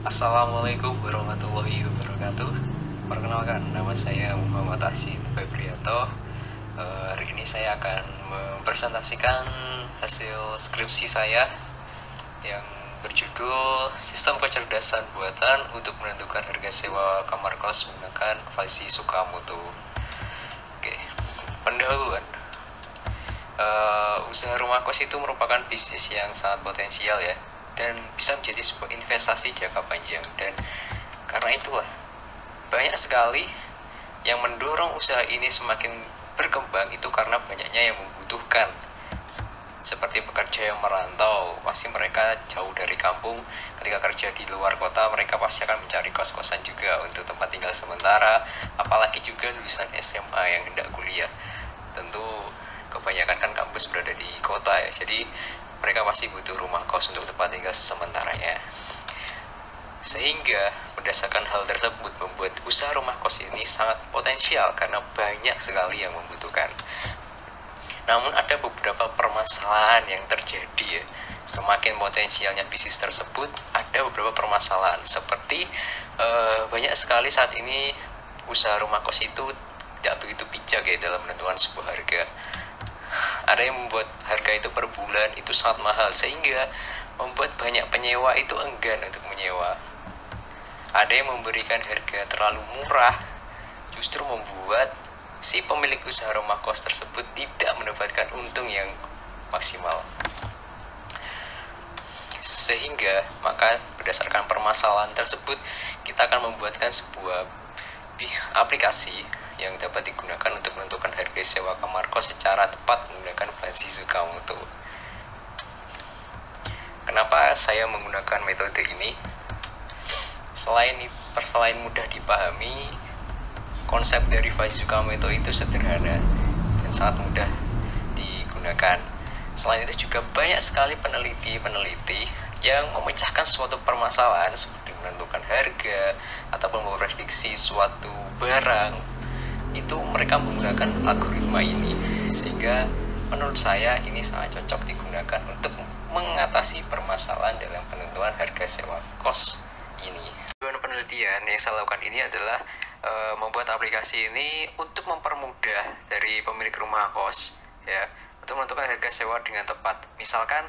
Assalamualaikum warahmatullahi wabarakatuh. Perkenalkan, nama saya Muhammad Asid Febriato. Hari ini saya akan mempresentasikan hasil skripsi saya yang berjudul Sistem Kecerdasan Buatan untuk Menentukan Harga Sewa Kamar Kos Menggunakan Fasi Sukamoto. Oke, pendahuluan. Usaha rumah kos itu merupakan bisnis yang sangat potensial ya, dan bisa menjadi sebuah investasi jangka panjang. Dan karena itulah banyak sekali yang mendorong usaha ini semakin berkembang itu karena banyaknya yang membutuhkan, seperti pekerja yang merantau, pasti mereka jauh dari kampung. Ketika kerja di luar kota, mereka pasti akan mencari kos-kosan juga untuk tempat tinggal sementara. Apalagi juga lulusan SMA yang hendak kuliah, tentu kebanyakan kan kampus berada di kota ya, jadi mereka pasti butuh rumah kos untuk tempat tinggal sementaranya. Sehingga berdasarkan hal tersebut membuat usaha rumah kos ini sangat potensial karena banyak sekali yang membutuhkan. Namun ada beberapa permasalahan yang terjadi ya. Semakin potensialnya bisnis tersebut, ada beberapa permasalahan seperti banyak sekali saat ini usaha rumah kos itu tidak begitu bijak ya dalam menentukan sebuah harga. Ada yang membuat harga itu per bulan itu sangat mahal, sehingga membuat banyak penyewa itu enggan untuk menyewa. Ada yang memberikan harga terlalu murah, justru membuat si pemilik usaha rumah kos tersebut tidak mendapatkan untung yang maksimal. Sehingga maka berdasarkan permasalahan tersebut, kita akan membuatkan sebuah aplikasi yang dapat digunakan untuk menentukan harga sewa kamar kos secara tepat menggunakan Fasi Sukamoto. Kenapa saya menggunakan metode ini? Selain mudah dipahami, konsep dari Fasi Sukamoto itu sederhana dan sangat mudah digunakan. Selain itu juga banyak sekali peneliti yang memecahkan suatu permasalahan seperti menentukan harga ataupun memprediksi suatu barang. Itu mereka menggunakan algoritma ini, sehingga menurut saya ini sangat cocok digunakan untuk mengatasi permasalahan dalam penentuan harga sewa kos ini. Tujuan penelitian yang saya lakukan ini adalah membuat aplikasi ini untuk mempermudah dari pemilik rumah kos ya, untuk menentukan harga sewa dengan tepat. Misalkan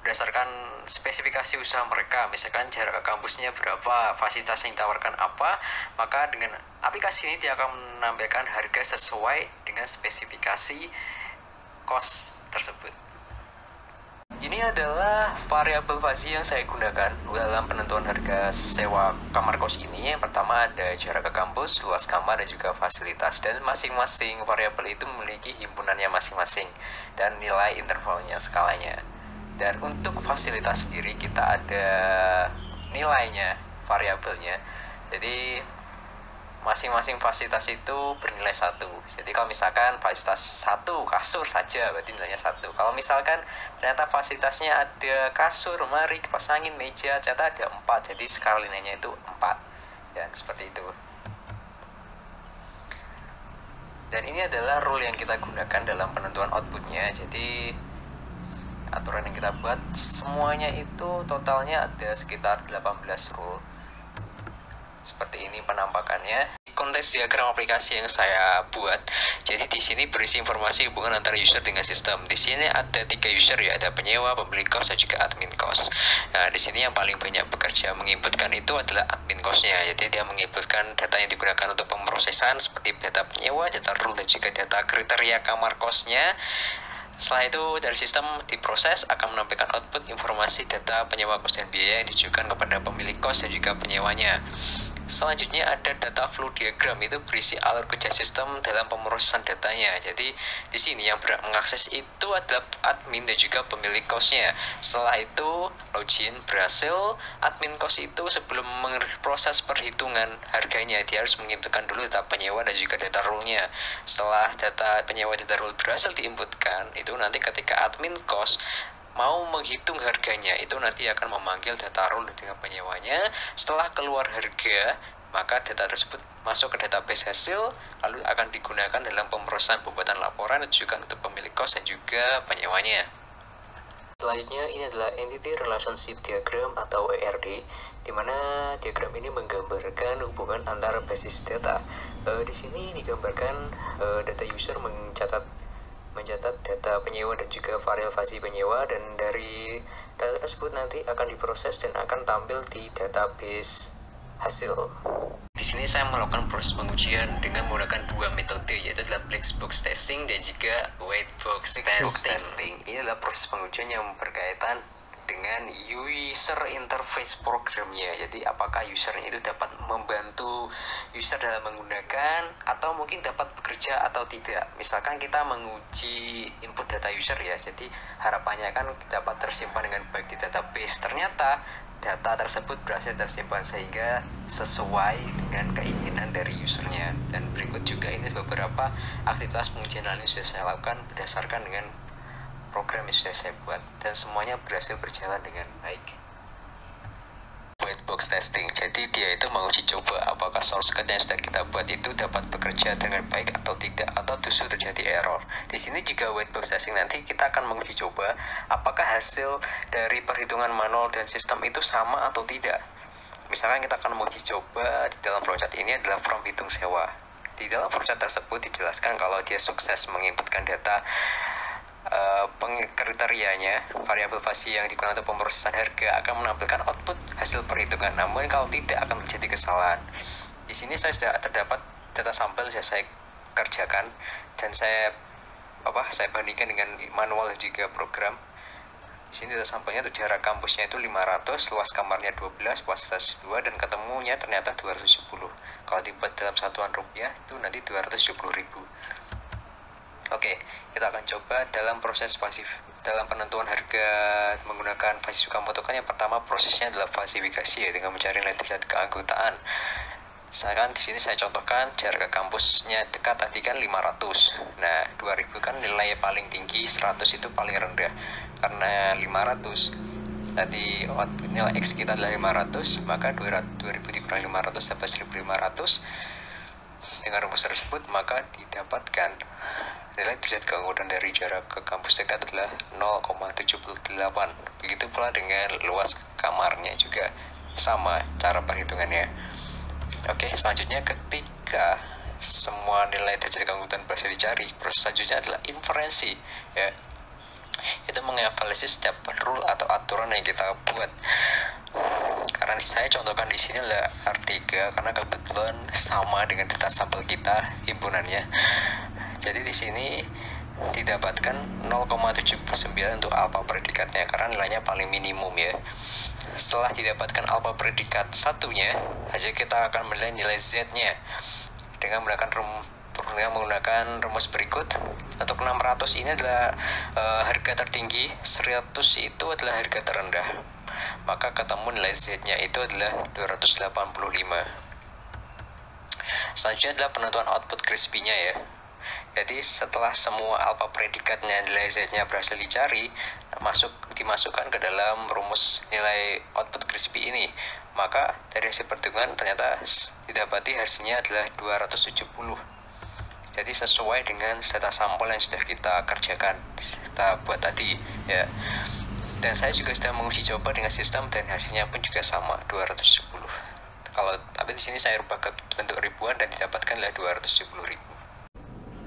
berdasarkan spesifikasi usaha mereka, misalkan jarak ke kampusnya berapa, fasilitas yang ditawarkan apa, maka dengan aplikasi ini dia akan menampilkan harga sesuai dengan spesifikasi kos tersebut. Ini adalah variabel Fasi yang saya gunakan dalam penentuan harga sewa kamar kos ini. Yang pertama ada jarak ke kampus, luas kamar, dan juga fasilitas. Dan masing-masing variabel itu memiliki himpunannya masing-masing dan nilai intervalnya, skalanya. Dan untuk fasilitas sendiri kita ada nilainya, variabelnya. Jadi masing-masing fasilitas itu bernilai 1. Jadi kalau misalkan fasilitas 1 kasur saja, berarti nilainya 1. Kalau misalkan ternyata fasilitasnya ada kasur, lemari, kipas angin, meja, ternyata ada 4, jadi skala nilainya itu 4 ya, seperti itu. Dan ini adalah rule yang kita gunakan dalam penentuan outputnya. Jadi aturan yang kita buat semuanya itu totalnya ada sekitar 18 rule. Seperti ini penampakannya. Konteks diagram aplikasi yang saya buat. Jadi di sini berisi informasi hubungan antara user dengan sistem. Di sini ada 3 user ya, ada penyewa, pemilik kos, dan juga admin kos. Nah, di sini yang paling banyak bekerja menginputkan itu adalah admin kosnya. Jadi dia menginputkan data yang digunakan untuk pemrosesan seperti data penyewa, data rule, dan juga data kriteria kamar kosnya. Setelah itu dari sistem diproses akan menampilkan output informasi data penyewa kos dan biaya yang ditujukan kepada pemilik kos dan juga penyewanya. Selanjutnya ada data flow diagram, itu berisi alur kerja sistem dalam pemrosesan datanya. Jadi di sini yang berhak mengakses itu adalah admin dan juga pemilik kosnya. Setelah itu login berhasil, admin kos itu sebelum memproses perhitungan harganya dia harus menginputkan dulu data penyewa dan juga data rule-nya. Setelah data penyewa dan data rule berhasil diinputkan, itu nanti ketika admin kos mau menghitung harganya, itu nanti akan memanggil data rule dengan penyewanya. Setelah keluar harga, maka data tersebut masuk ke database hasil, lalu akan digunakan dalam pemrosesan pembuatan laporan dan juga untuk pemilik kos dan juga penyewanya. Selanjutnya ini adalah Entity Relationship Diagram atau ERD, di mana diagram ini menggambarkan hubungan antara basis data. Di sini digambarkan data user mencatat data penyewa dan juga variasi penyewa, dan dari data tersebut nanti akan diproses dan akan tampil di database hasil. Di sini saya melakukan proses pengujian dengan menggunakan dua metode, yaitu adalah black box testing dan juga white box testing. Ini adalah proses pengujian yang berkaitan dengan user interface programnya. Jadi apakah usernya itu dapat membantu user dalam menggunakan, atau mungkin dapat bekerja atau tidak. Misalkan kita menguji input data user ya, jadi harapannya kan dapat tersimpan dengan baik di database. Ternyata data tersebut berhasil tersimpan sehingga sesuai dengan keinginan dari usernya. Dan berikut juga ini beberapa aktivitas pengujian lain yang sudah saya lakukan berdasarkan dengan program yang sudah saya buat, dan semuanya berhasil berjalan dengan baik. White box testing, jadi dia itu menguji coba apakah source code yang sudah kita buat itu dapat bekerja dengan baik atau tidak, atau justru terjadi error. Di sini juga white box testing nanti kita akan menguji coba apakah hasil dari perhitungan manual dan sistem itu sama atau tidak. Misalkan kita akan menguji coba di dalam flowchart ini adalah from hitung sewa. Di dalam flowchart tersebut dijelaskan kalau dia sukses menginputkan data kriterianya, variabel fasi yang digunakan untuk pemrosesan harga akan menampilkan output hasil perhitungan. Namun kalau tidak akan menjadi kesalahan. Di sini saya sudah terdapat data sampel yang saya kerjakan dan saya bandingkan dengan manual dan juga program. Di sini data sampelnya untuk jarak kampusnya itu 500, luas kamarnya 12, kapasitas 2, dan ketemunya ternyata 270. Kalau dibuat dalam satuan rupiah itu nanti 270.000. Oke, kita akan coba dalam proses pasif. Dalam penentuan harga menggunakan fasi Tsukamoto kan yang pertama prosesnya adalah falsifikasi ya, dengan mencari nilai tingkat keanggotaan. Misalkan di sini saya contohkan jarak ke kampusnya dekat tadi kan 500. Nah, 2000 kan nilai paling tinggi, 100 itu paling rendah. Karena 500 tadi nilai X kita adalah 500, maka 2000 dikurangi 500 dapat 1500. Dengan rumus tersebut maka didapatkan nilai derajat keanggotaan dari jarak ke kampus dekat adalah 0,78. Begitu pula dengan luas kamarnya juga sama cara perhitungannya. Oke, selanjutnya ketika semua nilai derajat keanggotaan berhasil dicari, proses selanjutnya adalah inferensi ya. Itu mengevaluasi setiap rule atau aturan yang kita buat. Karena saya contohkan di sini adalah R3 karena kebetulan sama dengan data sampel kita himpunannya. Jadi di sini didapatkan 0,79 untuk alfa predikatnya karena nilainya paling minimum ya. Setelah didapatkan alfa predikat satunya, aja kita akan menilai nilai Z-nya dengan menggunakan rumus berikut. Untuk 600 ini adalah harga tertinggi, 100 itu adalah harga terendah. Maka ketemu nilai Z-nya itu adalah 285. Selanjutnya adalah penentuan output crispy-nya ya. Jadi setelah semua alfa predikatnya nilai Z-nya berhasil dicari, dimasukkan ke dalam rumus nilai output crispy ini, maka dari hasil perhitungan ternyata didapati hasilnya adalah 270. Jadi sesuai dengan data sampel yang sudah kita kerjakan, kita buat tadi ya. Dan saya juga sudah menguji coba dengan sistem dan hasilnya pun juga sama 270. Tapi di sini saya rubah ke bentuk ribuan dan didapatkan adalah 270.000.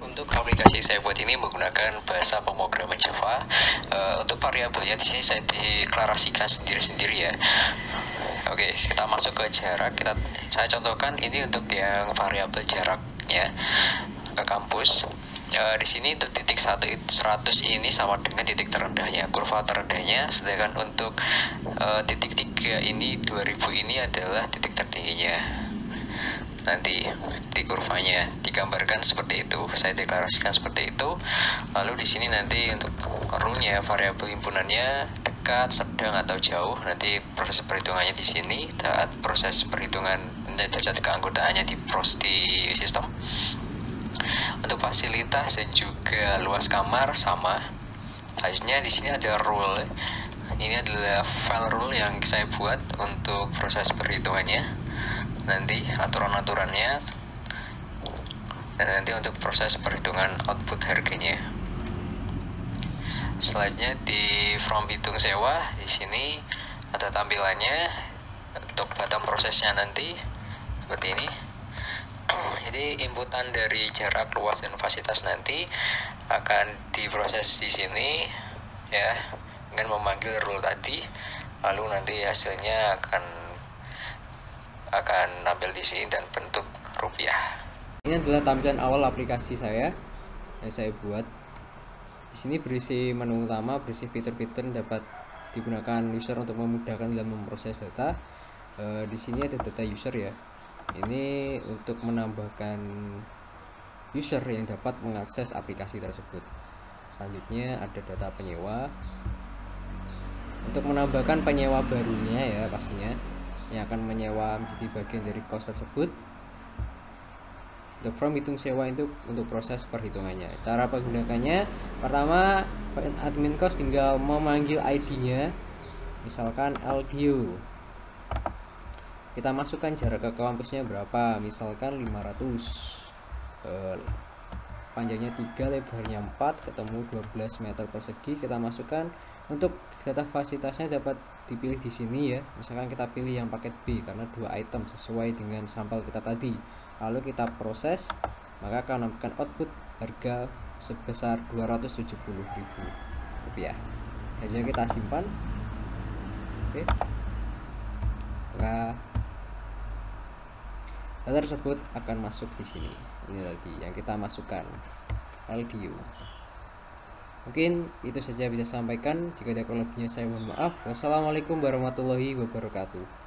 Untuk aplikasi saya buat ini menggunakan bahasa pemrograman Java. Untuk variabelnya di sini saya deklarasikan sendiri-sendiri ya. Oke, kita masuk ke jarak. Saya contohkan ini untuk yang variabel jaraknya ke kampus. Di sini untuk titik 100 ini sama dengan titik terendahnya, kurva terendahnya, sedangkan untuk titik 3 ini 2000 ini adalah titik tertingginya. Nanti di kurvanya digambarkan seperti itu, saya deklarasikan seperti itu. Lalu di sini nanti untuk rule-nya, variabel himpunannya dekat, sedang atau jauh. Nanti proses perhitungannya di sini, saat proses perhitungan derajat keanggotaannya di sistem. Untuk fasilitas dan juga luas kamar sama. Selanjutnya di sini ada rule. Ini adalah file rule yang saya buat untuk proses perhitungannya. Nanti aturan-aturannya, dan nanti untuk proses perhitungan output harganya. Selanjutnya di from hitung sewa, di sini ada tampilannya untuk bottom prosesnya nanti seperti ini. Jadi inputan dari jarak, luas, dan fasilitas nanti akan diproses di sini ya, dengan memanggil rule tadi, lalu nanti hasilnya akan tampil di sini dan bentuk rupiah. Ini adalah tampilan awal aplikasi saya yang saya buat. Di sini berisi menu utama, berisi fitur-fitur yang dapat digunakan user untuk memudahkan dalam memproses data. Di sini ada data user ya. Ini untuk menambahkan user yang dapat mengakses aplikasi tersebut. Selanjutnya ada data penyewa. Untuk menambahkan penyewa barunya ya pastinya, yang akan menyewa menjadi bagian dari cost tersebut. Untuk from hitung sewa itu untuk proses perhitungannya. Cara menggunakannya, pertama admin cost tinggal memanggil ID-nya, misalkan LDU. Kita masukkan jarak ke kampusnya berapa, misalkan 500. Panjangnya 3, lebarnya 4, ketemu 12 meter persegi. Kita masukkan. Untuk data fasilitasnya dapat dipilih di sini ya. Misalkan kita pilih yang paket B karena 2 item sesuai dengan sampel kita tadi. Lalu kita proses, maka akan menampilkan output harga sebesar Rp270.000. Jadi kita simpan. Oke. Maka data tersebut akan masuk di sini. Ini tadi yang kita masukkan, LDU. Mungkin itu saja bisa sampaikan. Jika ada kurang lebihnya saya mohon maaf. Wassalamualaikum warahmatullahi wabarakatuh.